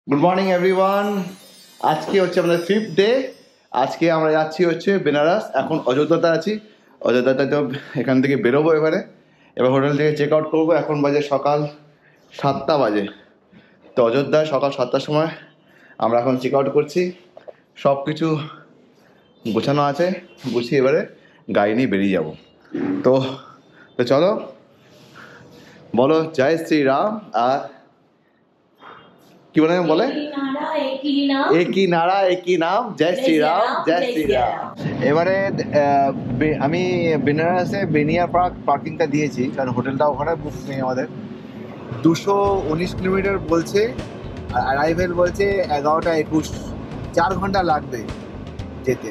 Good morning everyone. আজকে হচ্ছে আমাদের 5th ডে। আজকে আমরা যাচ্ছি হচ্ছে বেনারস। এখন অযোধ্যাতে আছি। অযোধ্যাতে তো এখান থেকে বেরোবো। এবার হোটেল থেকে চেক আউট করবো। এখন বাজে সকাল 7টা বাজে। তো অযোধ্যায় সকাল 7টার সময় আমরা এখন চেক আউট করছি। সব কিছু গোছানো আছে, গুছিয়ে এবারে গাড়ি নিয়ে বেরিয়ে যাব। তো তো চলো, বলো জয় শ্রীরাম। আর কি বলে একই নারা একই নাম, জয় শ্রীরাম জয় শ্রীরাম। এবারে আমি বেনারসে বেনিয়া পার্কিংটা দিয়েছি, কারণ হোটেলটা ওখানে বুক নেই আমাদের। 219 কিলোমিটার বলছে, আর অ্যারাইভেল বলছে 11টা 21, 4 ঘন্টা লাগবে যেতে।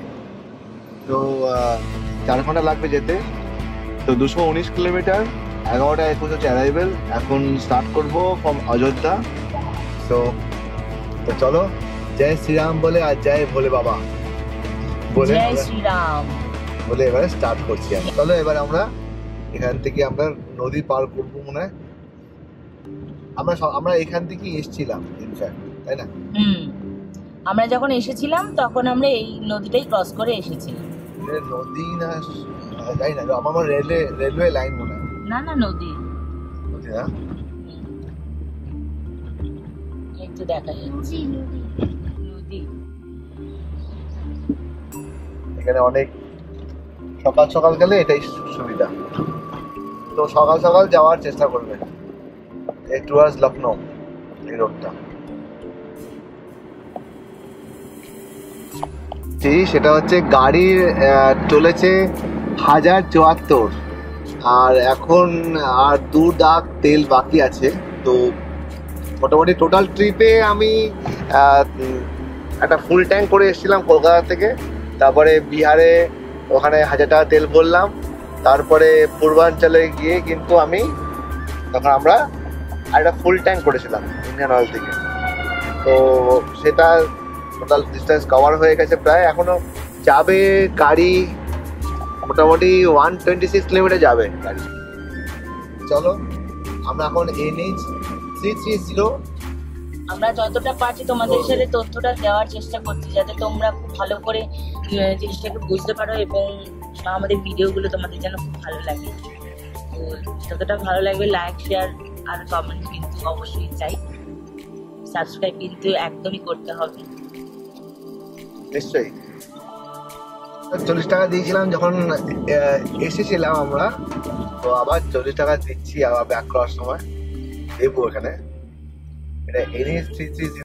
তো 4 ঘন্টা লাগবে যেতে। তো 219 কিলোমিটার, 11টা 21 হচ্ছে অ্যারাইভেল। এখন স্টার্ট করবো ফ্রম অযোধ্যা। তো চলো, জয় শ্রীরাম বলে আর জয় ভোলে বাবা বলে জয় শ্রীরাম বলে এবারে স্টার্ট করছি আমি। চলো এবার আমরা এখান থেকে আমরা নদী পার করবো মনে হয়। আমরা এখান থেকে এসেছিলাম ইনফ্যাক্ট, তাই না? আমরা যখন এসেছিলাম তখন আমরা এই নদীটাই ক্রস করে এসেছিলাম। নদী না যাই না, আমার রেলওয়ে লাইন মনে হয়। না না, নদী না, এই তো দেখা যাচ্ছে নদী। এখানে অনেক সকাল সকাল গেলে এটাই সুবিধা। তো সকাল সকাল যাওয়ার চেষ্টা করবে টুয়ার্ডস লখনৌ, এই রোডটা। সেটা হচ্ছে গাড়ির চলেছে 1074, আর এখন আর 2 দাগ তেল বাকি আছে। তো মোটামুটি টোটাল ট্রিপে আমি একটা ফুল ট্যাঙ্ক করে এসেছিলাম কলকাতা থেকে। তারপরে বিহারে ওখানে 1000 টাকা তেল ভরলাম। তারপরে পূর্বাঞ্চলে গিয়ে কিন্তু তখন আমরা একটা ফুল ট্যাঙ্ক করেছিলাম ইন্ডিয়ান অয়েল থেকে। তো সেটা টোটাল ডিস্টেন্স কভার হয়ে গেছে প্রায়। এখনো যাবে গাড়ি মোটামুটি 126 কিলোমিটার যাবে গাড়ি। চলো, আমরা এখন NH 330। আমরা যতটা পারছি তোমাদের সাথে তথ্যটা দেওয়ার চেষ্টা করছি, যাতে তোমরা খুব ভালো করে জিনিসটাকে বুঝতে পারো এবং আমাদের ভিডিওগুলো তোমাদের যেন খুব ভালো লাগে। তো যতটা ভালো লাগবে লাইক, শেয়ার আর কমেন্ট কিন্তু অবশ্যই চাই। সাবস্ক্রাইব কিন্তু একদমই করতে হবে। নিশ্চয়ই। 40 টাকা দিয়েছিলাম যখন এসেছিলাম আমরা, তো আবার 40 টাকা দিচ্ছি আবার ব্যাক করার সময়। দেবো এখানে। এটা NH 330।